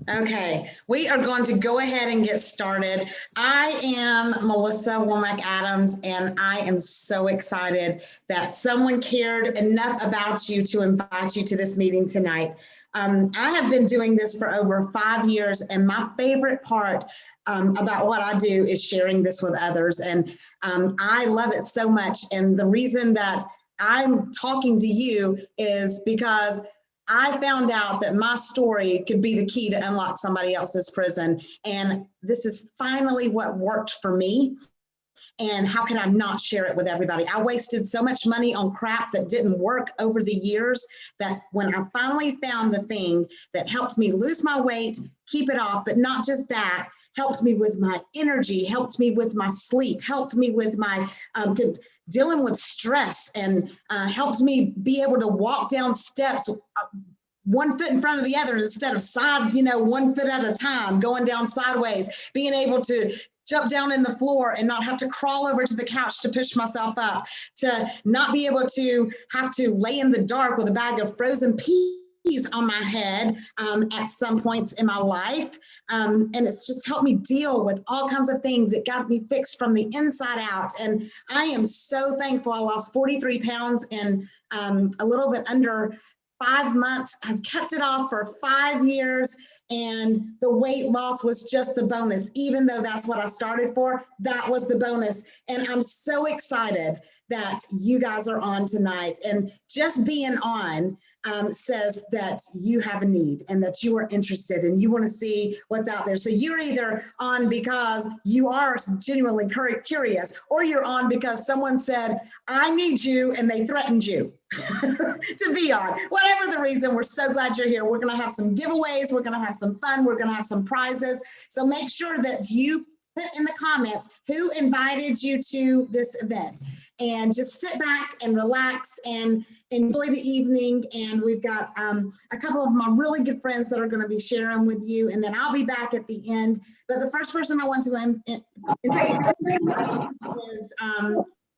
Okay, we are going to go ahead and get started. I am Melissa Womack Adams, and I am so excited that someone cared enough about you to invite you to this meeting tonight. I have been doing this for over 5 years, and my favorite part about what I do is sharing this with others. And I love it so much. And the reason that I'm talking to you is because I found out that my story could be the key to unlock somebody else's prison. And this is finally what worked for me. And how can I not share it with everybody? I wasted so much money on crap that didn't work over the years that when I finally found the thing that helped me lose my weight, keep it off, but not just that, helped me with my energy, helped me with my sleep, helped me with my dealing with stress, and helped me be able to walk down steps one foot in front of the other instead of side, 1 foot at a time, going down sideways, being able to jump down in the floor and not have to crawl over to the couch to push myself up, to not be able to have to lay in the dark with a bag of frozen peas on my head at some points in my life. And it's just helped me deal with all kinds of things. It got me fixed from the inside out. And I am so thankful. I lost 43 pounds in a little bit under 5 months. I've kept it off for 5 years, and the weight loss was just the bonus. Even though that's what I started for, that was the bonus. And I'm so excited that you guys are on tonight. And just being on says that you have a need and that you are interested and you want to see what's out there. So you're either on because you are genuinely curious, or you're on because someone said, I need you, and they threatened you to be on. Whatever the reason, we're so glad you're here. We're going to have some giveaways. We're going to have some fun. We're going to have some prizes. So make sure that you put in the comments who invited you to this event, and just sit back and relax and enjoy the evening. And we've got a couple of my really good friends that are going to be sharing with you, and then I'll be back at the end. But the first person I want to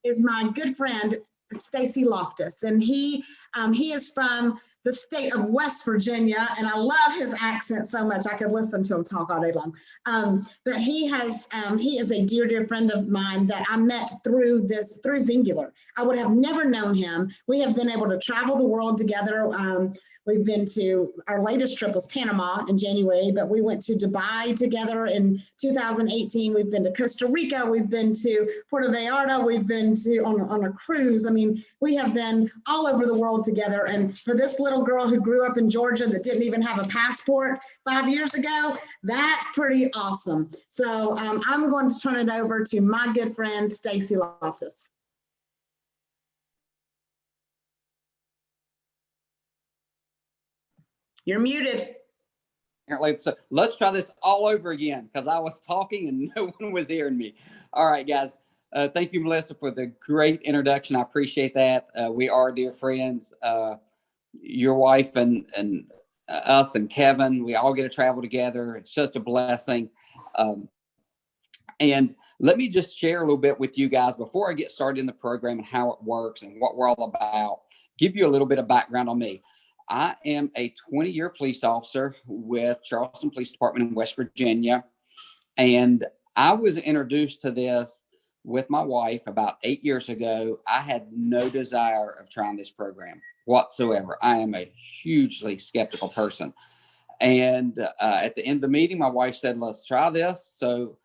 is my good friend Stacy Loftus, and he is from the state of West Virginia, and I love his accent so much. I could listen to him talk all day long. But he is a dear friend of mine that I met through Xyngular. I would have never known him. We have been able to travel the world together. We've been to, our latest trip was Panama in January, but we went to Dubai together in 2018. We've been to Costa Rica. We've been to Puerto Vallarta. We've been to on a cruise. I mean, we have been all over the world together. And for this little girl who grew up in Georgia that didn't even have a passport 5 years ago, that's pretty awesome. So I'm going to turn it over to my good friend, Stacy Loftus. You're muted. Apparently, so let's try this all over again, because I was talking and no one was hearing me. All right, guys. Thank you, Melissa, for the great introduction. I appreciate that. We are dear friends. Your wife and us and Kevin, we all get to travel together. It's such a blessing. And let me just share a little bit with you guys before I get started in the program and how it works and what we're all about. Give you a little bit of background on me. I am a 20-year police officer with Charleston Police Department in West Virginia. And I was introduced to this with my wife about 8 years ago. I had no desire of trying this program whatsoever. I am a hugely skeptical person. And at the end of the meeting, my wife said, let's try this. So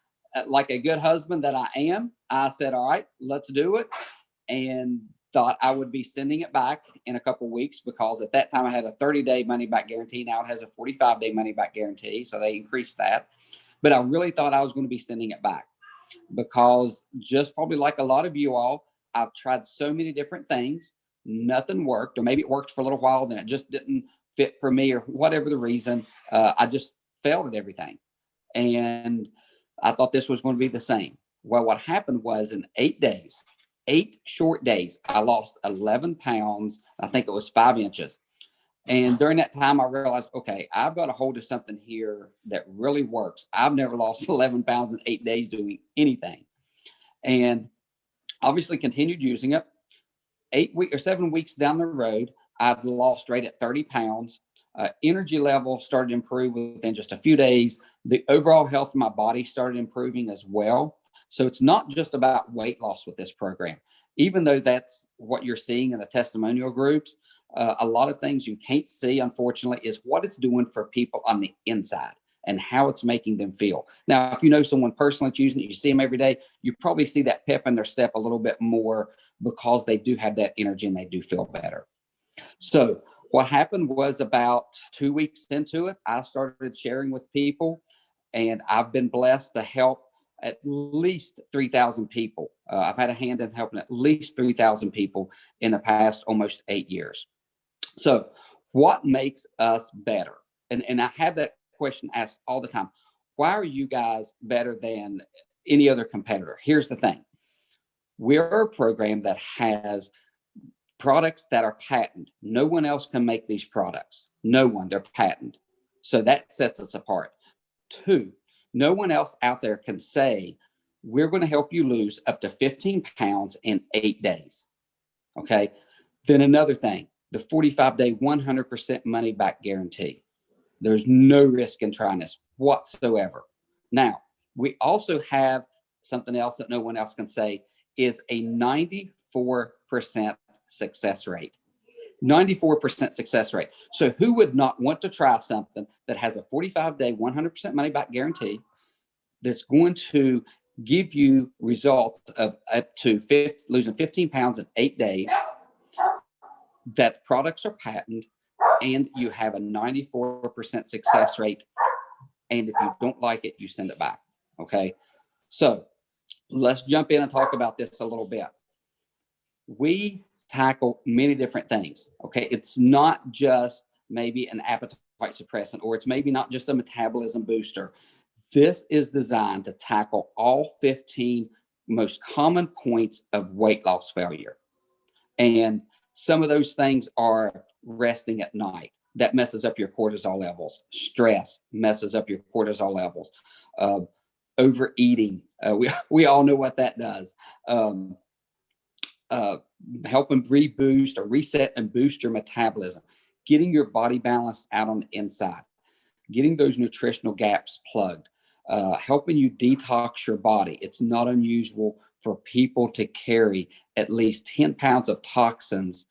like a good husband that I am, I said, all right, let's do it. And thought I would be sending it back in a couple of weeks, because at that time I had a 30-day money back guarantee. Now it has a 45-day money back guarantee. So they increased that. But I really thought I was going to be sending it back, because just probably like a lot of you all, I've tried so many different things. Nothing worked, or maybe it worked for a little while, then it just didn't fit for me, or whatever the reason. I just failed at everything. And I thought this was going to be the same. Well, what happened was in 8 days, 8 short days, I lost 11 pounds. I think it was 5 inches. And during that time, I realized, okay, I've got a hold of something here that really works. I've never lost 11 pounds in 8 days doing anything. And obviously continued using it. 7 weeks down the road, I'd lost right at 30 pounds. Energy level started to improve within just a few days. The overall health of my body started improving as well. So it's not just about weight loss with this program, even though that's what you're seeing in the testimonial groups. A lot of things you can't see, unfortunately, is what it's doing for people on the inside and how it's making them feel. Now, if you know someone personally that's using it, you see them every day, you probably see that pep in their step a little bit more because they do have that energy and they do feel better. So what happened was about 2 weeks into it, I started sharing with people, and I've been blessed to help at least 3,000 people. I've had a hand in helping at least 3,000 people in the past almost 8 years. So what makes us better? And I have that question asked all the time. Why are you guys better than any other competitor? Here's the thing. We're a program that has products that are patented. No one else can make these products. No one, they're patented. So that sets us apart. 2, no one else out there can say, we're going to help you lose up to 15 pounds in 8 days. Okay. Then another thing, the 45-day 100% money back guarantee. There's no risk in trying this whatsoever. Now, we also have something else that no one else can say is a 94% success rate. 94% success rate. So who would not want to try something that has a 45-day 100% money back guarantee that's going to give you results of up to losing 15 pounds in 8 days, that products are patented, and you have a 94% success rate. And if you don't like it, you send it back. Okay. So let's jump in and talk about this a little bit. We tackle many different things. Okay. It's not just maybe an appetite suppressant, or it's maybe not just a metabolism booster. This is designed to tackle all 15 most common points of weight loss failure. And some of those things are resting at night. That messes up your cortisol levels. Stress messes up your cortisol levels. Overeating, we all know what that does. Helping reboost or reset and boost your metabolism. Getting your body balanced out on the inside. Getting those nutritional gaps plugged. Helping you detox your body. It's not unusual for people to carry at least 10 pounds of toxins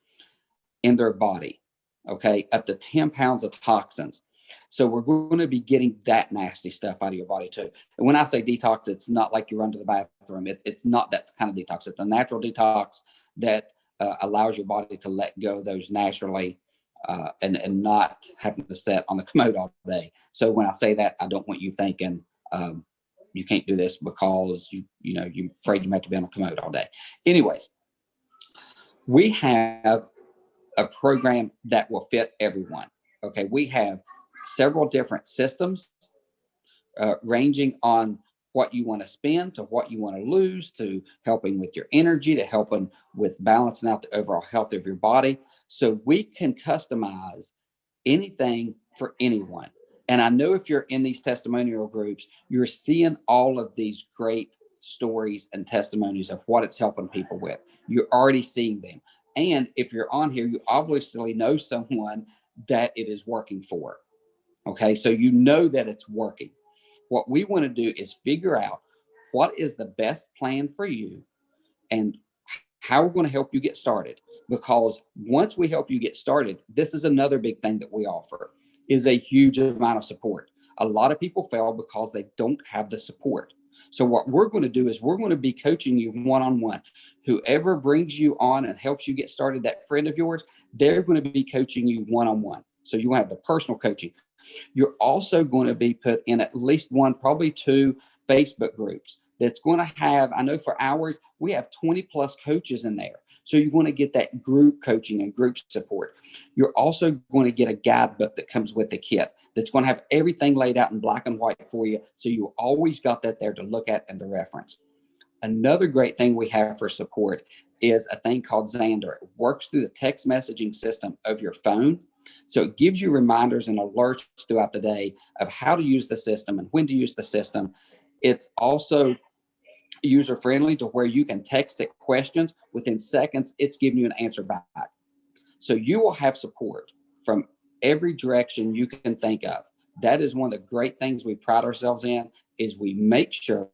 in their body. Okay, up to 10 pounds of toxins. So we're going to be getting that nasty stuff out of your body too. And when I say detox, it's not like you run to the bathroom. It's not that kind of detox. It's a natural detox that allows your body to let go of those naturally and not having to sit on the commode all day. So when I say that, I don't want you thinking you can't do this because you're afraid you might have to be on the commode all day. Anyways, we have a program that will fit everyone. Okay, we have several different systems ranging on what you want to spend to what you want to lose, to helping with your energy, to helping with balancing out the overall health of your body. So we can customize anything for anyone. And I know if you're in these testimonial groups, you're seeing all of these great stories and testimonies of what it's helping people with. You're already seeing them. And if you're on here, you obviously know someone that it is working for. Okay, so you know that it's working. What we want to do is figure out what is the best plan for you and how we're going to help you get started. Because once we help you get started, this is another big thing that we offer, is a huge amount of support. A lot of people fail because they don't have the support. So what we're going to do is we're going to be coaching you one-on-one. Whoever brings you on and helps you get started, that friend of yours, they're going to be coaching you one-on-one. So you have the personal coaching. You're also going to be put in at least one, probably 2 Facebook groups that's going to have, I know for ours, we have 20 plus coaches in there. So you're going to get that group coaching and group support. You're also going to get a guidebook that comes with the kit that's going to have everything laid out in black and white for you. So you always got that there to look at and to reference. Another great thing we have for support is a thing called Xyngular. It works through the text messaging system of your phone. So it gives you reminders and alerts throughout the day of how to use the system and when to use the system. It's also user-friendly to where you can text it questions. Within seconds, it's giving you an answer back. So you will have support from every direction you can think of. That is one of the great things we pride ourselves in, is we make sure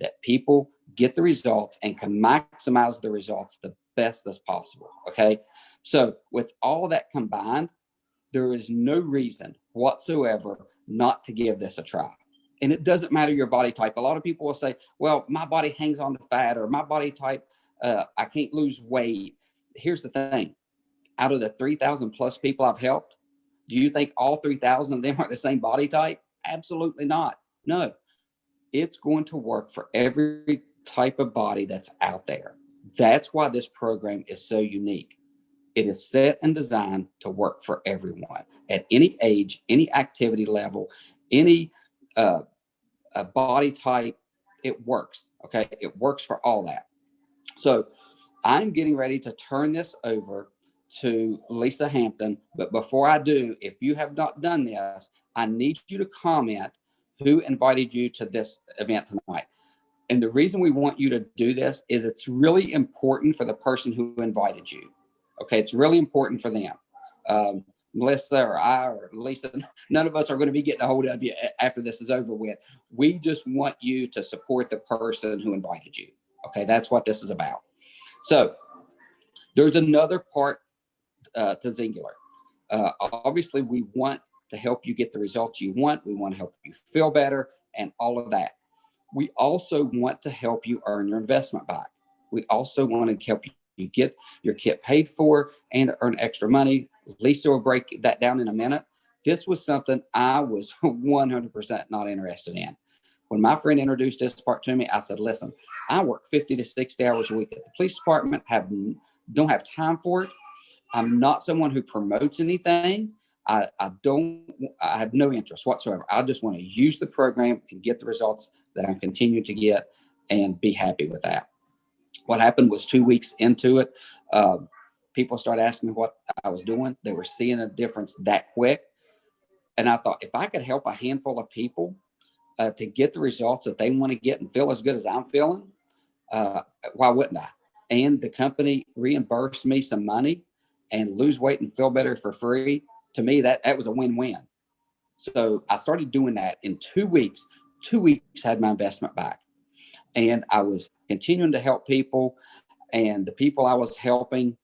that people get the results and can maximize the results the best as possible. Okay. So with all that combined, there is no reason whatsoever not to give this a try. And it doesn't matter your body type. A lot of people will say, well, my body hangs on to fat, or my body type, I can't lose weight. Here's the thing. Out of the 3,000 plus people I've helped, do you think all 3,000 of them are the same body type? Absolutely not. No, it's going to work for every type of body that's out there. That's why this program is so unique. It is set and designed to work for everyone at any age, any activity level, any body type. It works. Okay. It works for all that. So I'm getting ready to turn this over to Lisa Hampton. But before I do, if you have not done this, I need you to comment who invited you to this event tonight. And the reason we want you to do this is it's really important for the person who invited you. Okay, it's really important for them. Melissa or I or Lisa, none of us are going to be getting a hold of you after this is over with. We just want you to support the person who invited you. Okay, that's what this is about. So there's another part to Xyngular. Obviously, we want to help you get the results you want. We want to help you feel better and all of that. We also want to help you earn your investment back. We also want to help you get your kit paid for and earn extra money. Lisa will break that down in a minute. This was something I was 100% not interested in. When my friend introduced this part to me, I said, listen, I work 50 to 60 hours a week at the police department, don't have time for it. I'm not someone who promotes anything. I have no interest whatsoever. I just want to use the program and get the results that I'm continuing to get and be happy with that. What happened was 2 weeks into it, people started asking me what I was doing. They were seeing a difference that quick. And I thought, if I could help a handful of people to get the results that they want to get and feel as good as I'm feeling, why wouldn't I? And the company reimbursed me some money and lose weight and feel better for free. To me, that was a win-win. So I started doing that in 2 weeks. 2 weeks had my investment back. And I was continuing to help people. And the people I was helping,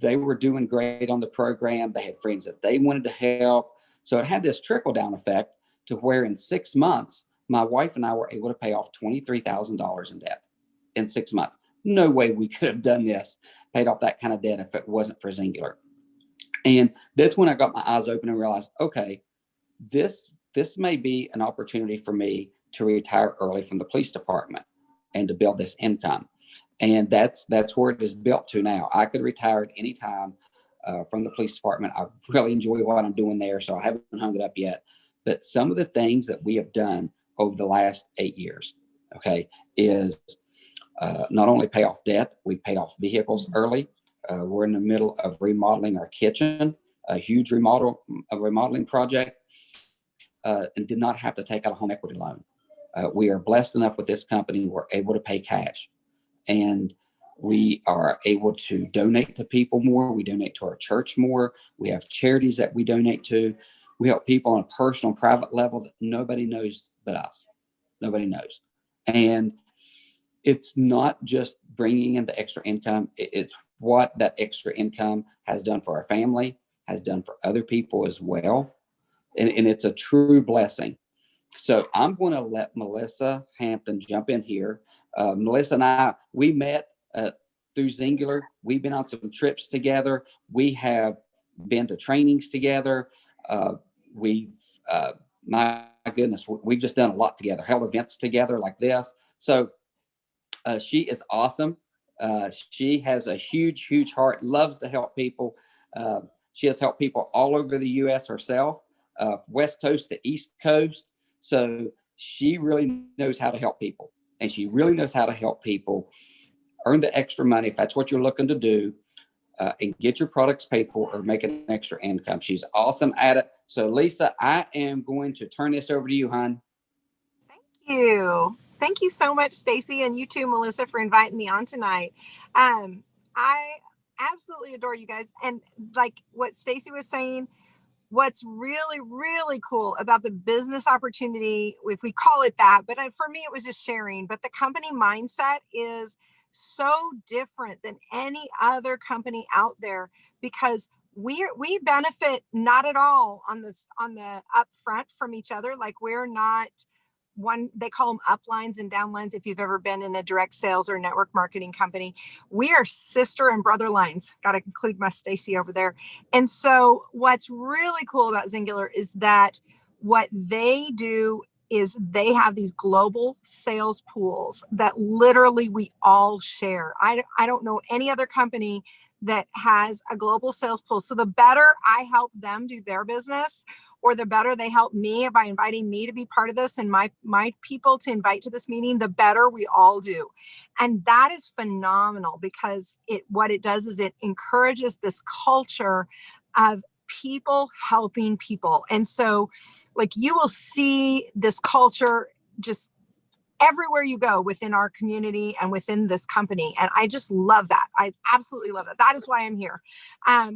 they were doing great on the program. They had friends that they wanted to help. So it had this trickle-down effect to where in 6 months, my wife and I were able to pay off $23,000 in debt in 6 months. No way we could have done this, paid off that kind of debt if it wasn't for Xyngular. And that's when I got my eyes open and realized, okay, this may be an opportunity for me to retire early from the police department and to build this income. And that's where it is built to now. I could retire at any time from the police department. I really enjoy what I'm doing there, so I haven't hung it up yet. But some of the things that we have done over the last 8 years, okay, is not only pay off debt, we paid off vehicles early. We're in the middle of remodeling our kitchen, a huge remodeling project, and did not have to take out a home equity loan. We are blessed enough with this company, we're able to pay cash. And we are able to donate to people more. We donate to our church more. We have charities that we donate to. We help people on a personal, private level that nobody knows but us. Nobody knows. And it's not just bringing in the extra income. It's what that extra income has done for our family, has done for other people as well. And it's a true blessing. So I'm going to let Melissa Hampton jump in here. Melissa and I, we met through Xyngular. We've been on some trips together. We have been to trainings together. My goodness, we've just done a lot together, held events together like this. So she is awesome. She has a huge, huge heart, loves to help people. She has helped people all over the U.S. herself, West Coast to East Coast. So she really knows how to help people, and she really knows how to help people earn the extra money if that's what you're looking to do, and get your products paid for or make an extra income. She's awesome at it. So Lisa, I am going to turn this over to you, hon. Thank you. Thank you so much, Stacy, and you too, Melissa, for inviting me on tonight. I absolutely adore you guys. And like what Stacy was saying, what's really, really cool about the business opportunity, if we call it that, but for me, it was just sharing, but the company mindset is so different than any other company out there, because we benefit not at all on the upfront from each other. Like, we're not one, they call them uplines and downlines. If you've ever been in a direct sales or network marketing company, we are sister and brother lines. Got to include my Stacy over there. And so what's really cool about Xyngular is that what they do is they have these global sales pools that literally we all share. I don't know any other company that has a global sales pool. So the better I help them do their business, or the better they help me by inviting me to be part of this and my people to invite to this meeting, the better we all do. And that is phenomenal, because what it does is it encourages this culture of people helping people. And so, like, you will see this culture just everywhere you go within our community and within this company. And I just love that. I absolutely love it. That is why I'm here.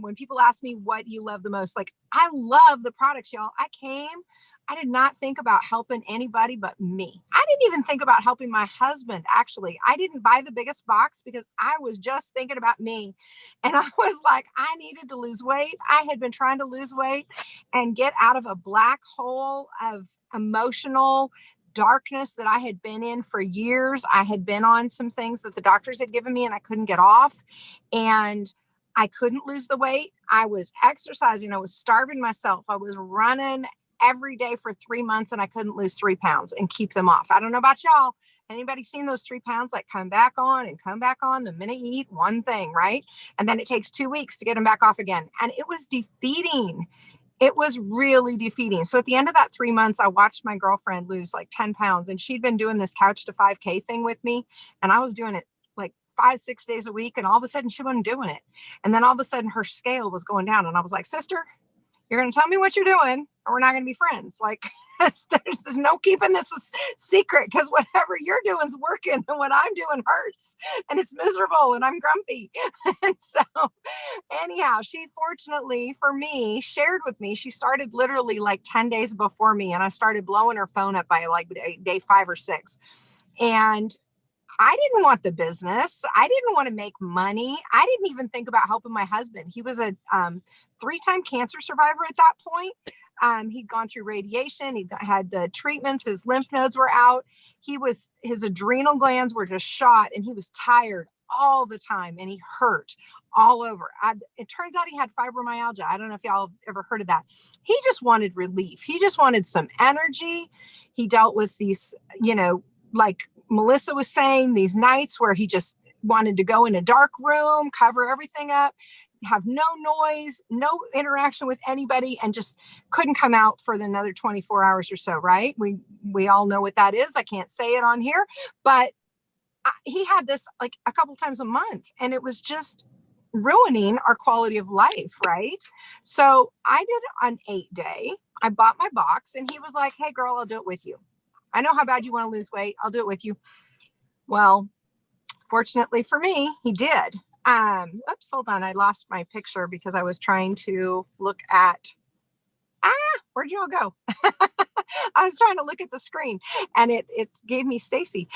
When people ask me what you love the most, like, I love the products, y'all. I did not think about helping anybody but me. I didn't even think about helping my husband. Actually, I didn't buy the biggest box because I was just thinking about me. And I was like, I needed to lose weight. I had been trying to lose weight and get out of a black hole of emotional darkness that I had been in for years. I had been on some things that the doctors had given me and I couldn't get off, and I couldn't lose the weight. I was exercising. I was starving myself. I was running every day for 3 months and I couldn't lose 3 pounds and keep them off. I don't know about y'all. Anybody seen those 3 pounds like come back on and come back on the minute you eat one thing, right? And then it takes 2 weeks to get them back off again. And it was defeating. It was really defeating. So at the end of that 3 months, I watched my girlfriend lose like 10 pounds, and she'd been doing this couch to 5K thing with me. And I was doing it like 5-6 days a week. And all of a sudden she wasn't doing it. And then all of a sudden her scale was going down. And I was like, sister, you're going to tell me what you're doing or we're not going to be friends. Like, there's no keeping this a secret, because whatever you're doing is working and what I'm doing hurts and it's miserable and I'm grumpy. And so anyhow, she fortunately for me shared with me. She started literally like 10 days before me, and I started blowing her phone up by like day 5 or 6. And I didn't want the business. I didn't want to make money. I didn't even think about helping my husband. He was a 3-time cancer survivor at that point. He'd gone through radiation. He had the treatments. His lymph nodes were out. His adrenal glands were just shot, and he was tired all the time, and he hurt all over. It turns out he had fibromyalgia. I don't know if y'all have ever heard of that. He just wanted relief. He just wanted some energy. He dealt with these, like Melissa was saying, these nights where he just wanted to go in a dark room, cover everything up, have no noise, no interaction with anybody, and just couldn't come out for another 24 hours or so, right? We all know what that is. I can't say it on here, but he had this like a couple times a month, and it was just ruining our quality of life, right? So I did an 8-day. I bought my box, and he was like, hey girl, I'll do it with you. I know how bad you want to lose weight. I'll do it with you. Well, fortunately for me, he did. Oops, hold on. I lost my picture because I was trying to look at, where'd y'all go? I was trying to look at the screen and it gave me Stacy.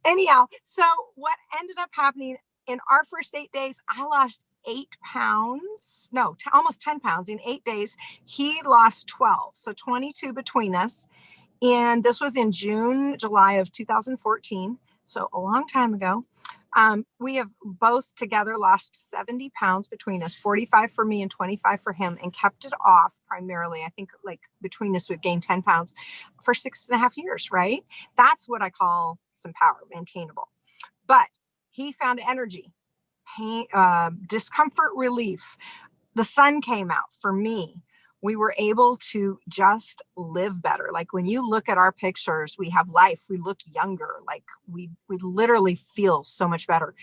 Anyhow, so what ended up happening in our first 8 days, I lost 8 pounds, no, almost 10 pounds in 8 days. He lost 12, so 22 between us. And this was in July of 2014. So a long time ago. We have both together lost 70 pounds between us, 45 for me and 25 for him, and kept it off primarily. I think like between us, we've gained 10 pounds for 6.5 years, right? That's what I call some power, maintainable. But he found energy, pain, discomfort relief. The sun came out for me. We were able to just live better. Like when you look at our pictures, we have life, we look younger, like we literally feel so much better.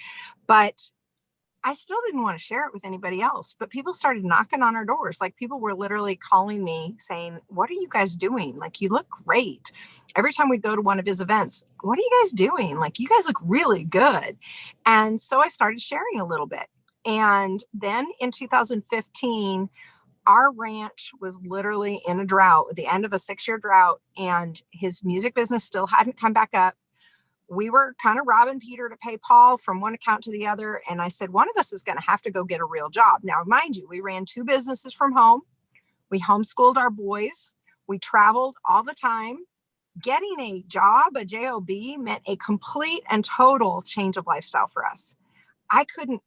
But I still didn't want to share it with anybody else, but people started knocking on our doors. Like people were literally calling me saying, what are you guys doing? Like, you look great. Every time we go to one of his events, what are you guys doing? Like, you guys look really good. And so I started sharing a little bit. And then in 2015, Our ranch was literally in a drought at the end of a 6-year drought, and his music business still hadn't come back up. We were kind of robbing Peter to pay Paul from one account to the other. And I said, one of us is going to have to go get a real job. Now, mind you, we ran 2 businesses from home. We homeschooled our boys. We traveled all the time. Getting a job, a job, meant a complete and total change of lifestyle for us. I couldn't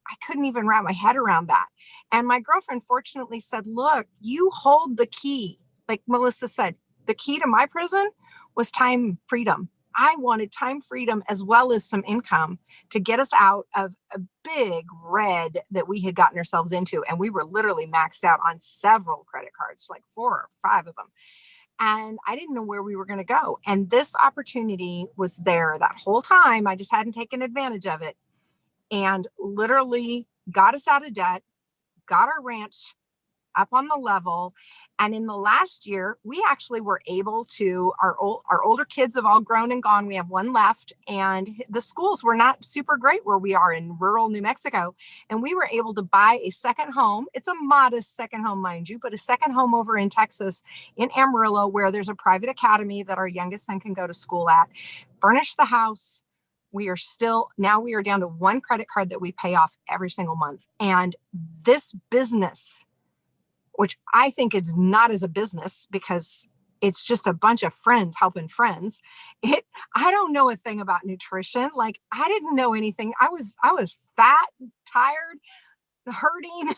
even wrap my head around that. And my girlfriend fortunately said, look, you hold the key. Like Melissa said, the key to my prison was time freedom. I wanted time freedom as well as some income to get us out of a big red that we had gotten ourselves into. And we were literally maxed out on several credit cards, like 4 or 5 of them. And I didn't know where we were going to go. And this opportunity was there that whole time. I just hadn't taken advantage of it, and literally got us out of debt, got our ranch up on the level. And in the last year, we actually were able to, our older kids have all grown and gone. We have one left, and the schools were not super great where we are in rural New Mexico. And we were able to buy a second home. It's a modest second home, mind you, but a second home over in Texas in Amarillo, where there's a private academy that our youngest son can go to school at. Furnish the house. We are down to 1 credit card that we pay off every single month. And this business, which I think is not as a business because it's just a bunch of friends helping friends. I don't know a thing about nutrition. Like, I didn't know anything. I was fat, tired, hurting,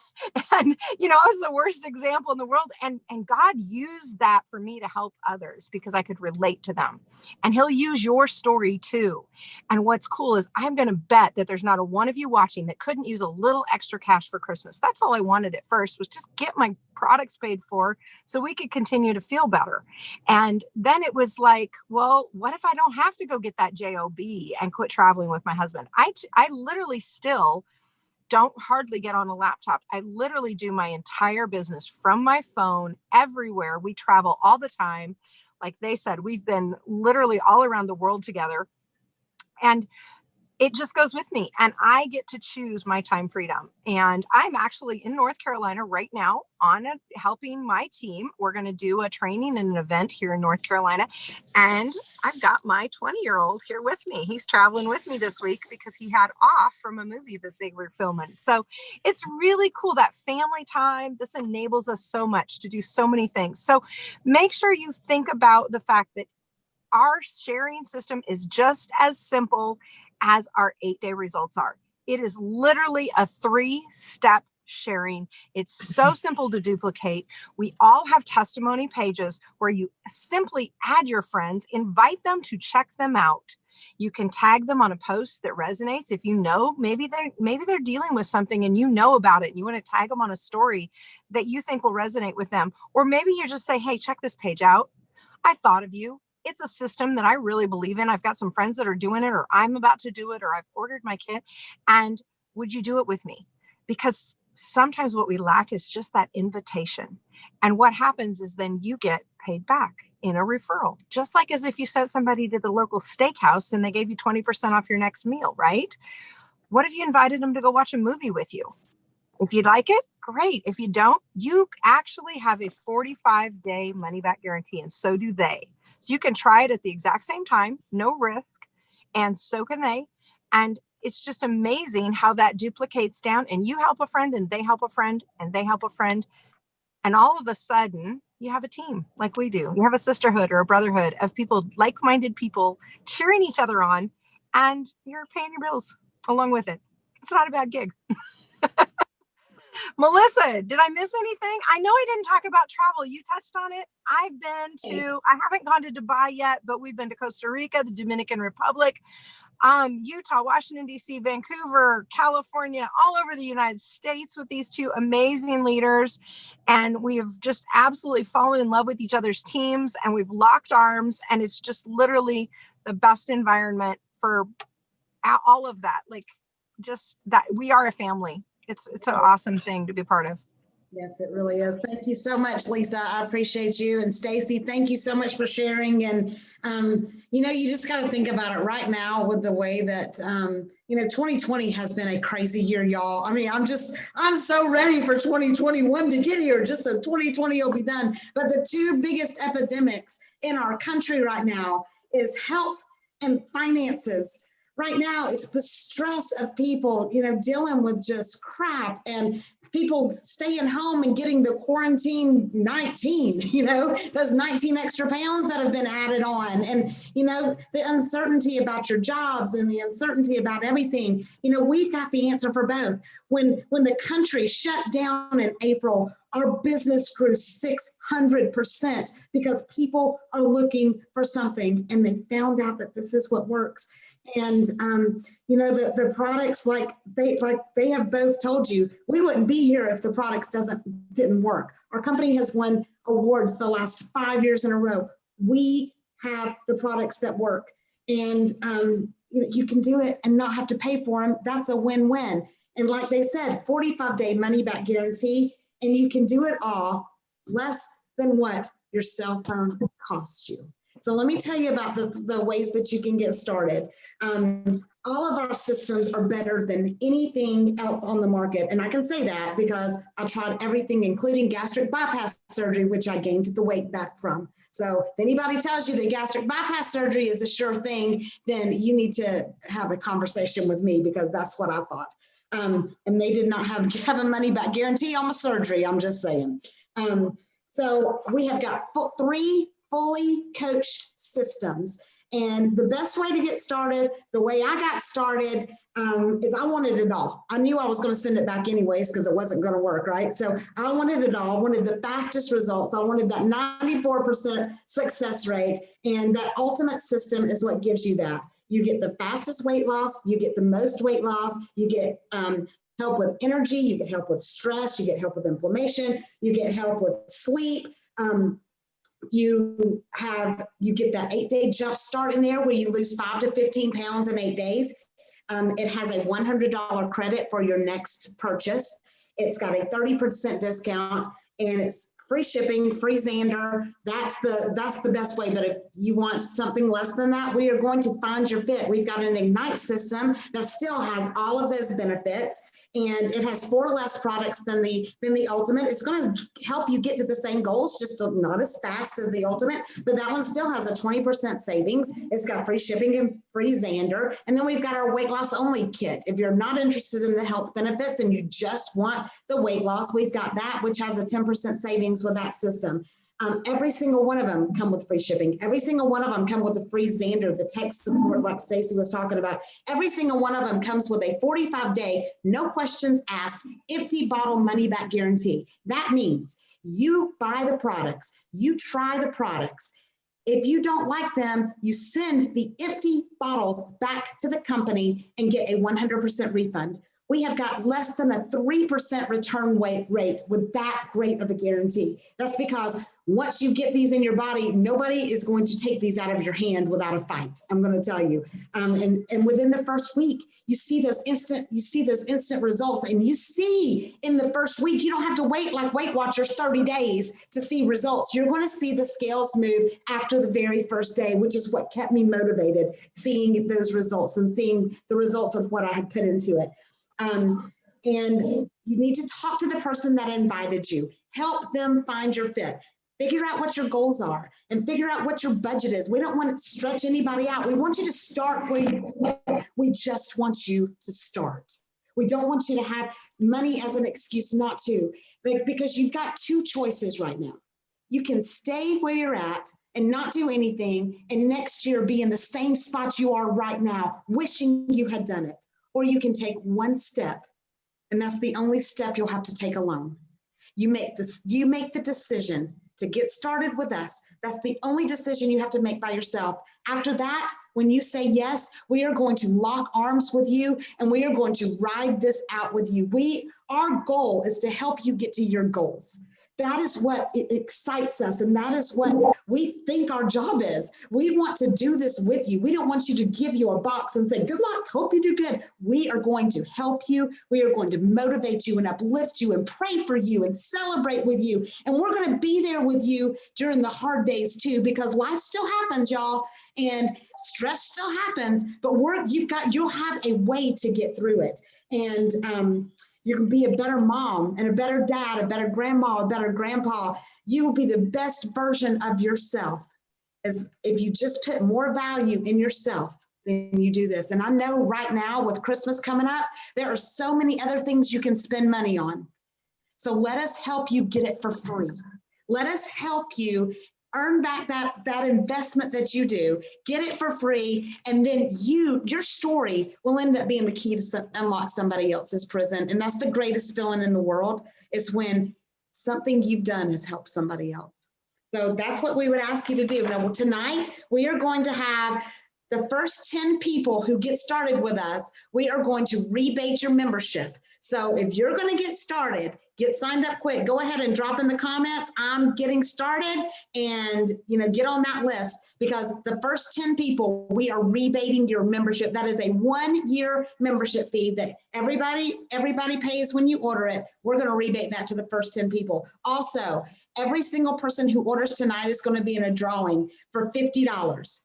and I was the worst example in the world. And God used that for me to help others because I could relate to them. And he'll use your story too. And what's cool is I'm going to bet that there's not a one of you watching that couldn't use a little extra cash for Christmas. That's all I wanted at first, was just get my products paid for so we could continue to feel better. And then it was like, well, what if I don't have to go get that job and quit traveling with my husband? I literally still don't hardly get on a laptop. I literally do my entire business from my phone everywhere. We travel all the time. Like they said, we've been literally all around the world together. And it just goes with me, and I get to choose my time freedom. And I'm actually in North Carolina right now helping my team. We're going to do a training and an event here in North Carolina. And I've got my 20-year-old here with me. He's traveling with me this week because he had off from a movie that they were filming. So it's really cool, that family time. This enables us so much to do so many things. So make sure you think about the fact that our sharing system is just as simple as our 8-day results are. It is literally a 3-step sharing. It's so simple to duplicate. We all have testimony pages where you simply add your friends, invite them to check them out. You can tag them on a post that resonates. If maybe they're dealing with something and you know about it, and you want to tag them on a story that you think will resonate with them. Or maybe you just say, hey, check this page out. I thought of you. It's a system that I really believe in. I've got some friends that are doing it, or I'm about to do it, or I've ordered my kit. And would you do it with me? Because sometimes what we lack is just that invitation. And what happens is then you get paid back in a referral, just like as if you sent somebody to the local steakhouse and they gave you 20% off your next meal, right? What if you invited them to go watch a movie with you? If you like it, great. If you don't, you actually have a 45-day money back guarantee, and so do they. So you can try it at the exact same time, no risk, and so can they. And it's just amazing how that duplicates down, and you help a friend, and they help a friend, and they help a friend. And all of a sudden, you have a team like we do. You have a sisterhood or a brotherhood of people, like-minded people, cheering each other on, and you're paying your bills along with it. It's not a bad gig. Melissa, did I miss anything? I know I didn't talk about travel. You touched on it. I haven't gone to Dubai yet, but we've been to Costa Rica, the Dominican Republic, Utah, Washington, D.C., Vancouver, California, all over the United States with these 2 amazing leaders. And we have just absolutely fallen in love with each other's teams, and we've locked arms, and it's just literally the best environment for all of that. Like, just that we are a family. It's an awesome thing to be a part of. Yes, it really is. Thank you so much, Lisa. I appreciate you. And Stacy, thank you so much for sharing. And, you just got to think about it right now with the way that, 2020 has been a crazy year, y'all. I mean, I'm so ready for 2021 to get here, just so 2020 will be done. But the two biggest epidemics in our country right now is health and finances. Right now, it's the stress of people, dealing with just crap and people staying home and getting the quarantine 19, those 19 extra pounds that have been added on. And, the uncertainty about your jobs and the uncertainty about everything, we've got the answer for both. When the country shut down in April, our business grew 600% because people are looking for something and they found out that this is what works. And the products, like they have both told you, we wouldn't be here if the products didn't work. Our company has won awards the last 5 years in a row. We have the products that work, and you can do it and not have to pay for them. That's a win-win. And like they said, 45-day money-back guarantee, and you can do it all less than what your cell phone costs you. So let me tell you about the ways that you can get started. All of our systems are better than anything else on the market. And I can say that because I tried everything, including gastric bypass surgery, which I gained the weight back from. So if anybody tells you that gastric bypass surgery is a sure thing, then you need to have a conversation with me, because that's what I thought. And they did not have a money back guarantee on my surgery. I'm just saying. So we have got 3 fully coached systems. And the best way to get started, the way I got started, is I wanted it all. I knew I was going to send it back anyways because it wasn't going to work, right? So I wanted it all. I wanted the fastest results. I wanted that 94% success rate. And that ultimate system is what gives you that. You get the fastest weight loss. You get the most weight loss. You get help with energy. You get help with stress. You get help with inflammation. You get help with sleep. You get that 8-day jump start in there where you lose 5 to 15 pounds in 8 days. It has a $100 credit for your next purchase. It's got a 30% discount, and it's free shipping, free Xander. That's the best way. But if you want something less than that, we are going to find your fit. We've got an Ignite system that still has all of those benefits, and it has 4 less products than the Ultimate. It's going to help you get to the same goals, just not as fast as the Ultimate, but that one still has a 20% savings. It's got free shipping and free Xander. And then we've got our weight loss only kit. If you're not interested in the health benefits and you just want the weight loss, we've got that, which has a 10% savings with that system. Every single one of them come with free shipping. Every single one of them come with the free Xander, the tech support like Stacey was talking about. Every single one of them comes with a 45-day, no questions asked, empty bottle money back guarantee. That means you buy the products, you try the products. If you don't like them, you send the empty bottles back to the company and get a 100% refund. We have got less than a 3% return rate with that great of a guarantee. That's because once you get these in your body, nobody is going to take these out of your hand without a fight. I'm going to tell you. And within the first week, you see those instant results. And you see in the first week, you don't have to wait like Weight Watchers 30 days to see results. You're going to see the scales move after the very first day, which is what kept me motivated, seeing those results and seeing the results of what I had put into it. And you need to talk to the person that invited you. Help them find your fit. Figure out what your goals are and figure out what your budget is. We don't want to stretch anybody out. We want you to start where we just want you to start. We don't want you to have money as an excuse not to, because you've got 2 choices right now. You can stay where you're at and not do anything, and next year be in the same spot you are right now, wishing you had done it. Or you can take 1 step, and that's the only step you'll have to take alone. You make the decision to get started with us. That's the only decision you have to make by yourself. After that, when you say yes, we are going to lock arms with you, and we are going to ride this out with you. Our goal is to help you get to your goals. That is what it excites us. And that is what we think our job is. We want to do this with you. We don't want you to give you a box and say, good luck, hope you do good. We are going to help you. We are going to motivate you and uplift you and pray for you and celebrate with you. And we're going to be there with you during the hard days too, because life still happens, y'all, and stress still happens, but you'll have a way to get through it. And you can be a better mom and a better dad, a better grandma, a better grandpa. You will be the best version of yourself as if you just put more value in yourself than you do this. And I know right now with Christmas coming up, there are so many other things you can spend money on. So let us help you get it for free. Let us help you earn back that investment that you do, get it for free, and then your story will end up being the key to unlock somebody else's prison. And that's the greatest feeling in the world, is when something you've done has helped somebody else. So that's what we would ask you to do. Now, tonight, we are going to have the first 10 people who get started with us, we are going to rebate your membership. So if you're going to get started, get signed up quick, go ahead and drop in the comments, I'm getting started, and get on that list, because the first 10 people, we are rebating your membership. That is a 1-year membership fee that everybody pays when you order it. We're going to rebate that to the first 10 people. Also, every single person who orders tonight is going to be in a drawing for $50.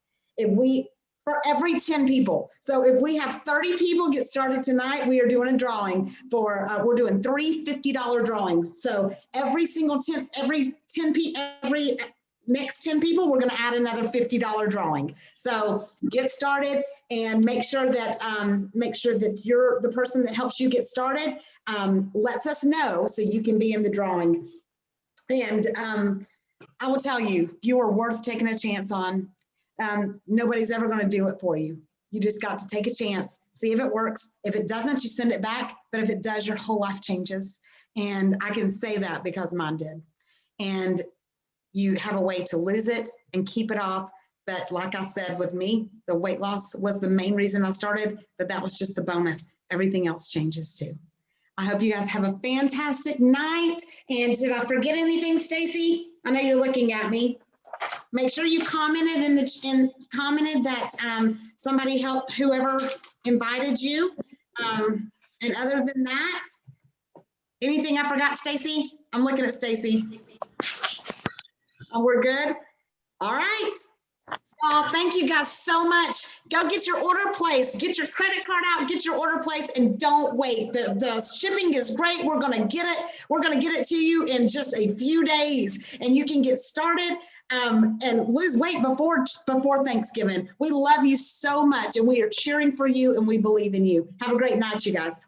For every 10 people. So if we have 30 people get started tonight, we are doing a drawing for, we're doing 3 $50 drawings. So every next 10 people, we're going to add another $50 drawing. So get started and make sure that you're the person that helps you get started. Lets us know so you can be in the drawing. And I will tell you, you are worth taking a chance on. Nobody's ever going to do it for you. You just got to take a chance, see if it works. If it doesn't, you send it back. But if it does, your whole life changes. And I can say that because mine did. And you have a way to lose it and keep it off. But like I said, with me, the weight loss was the main reason I started, but that was just the bonus. Everything else changes too. I hope you guys have a fantastic night. And did I forget anything, Stacy? I know you're looking at me. Make sure you commented commented that somebody helped whoever invited you. And other than that, anything I forgot, Stacy? I'm looking at Stacy. Oh, we're good? All right. Well, thank you guys so much. Go get your order placed. Get your credit card out. Get your order placed, and don't wait. The shipping is great. We're going to get it. We're going to get it to you in just a few days, and you can get started and lose weight before Thanksgiving. We love you so much, and we are cheering for you, and we believe in you. Have a great night, you guys.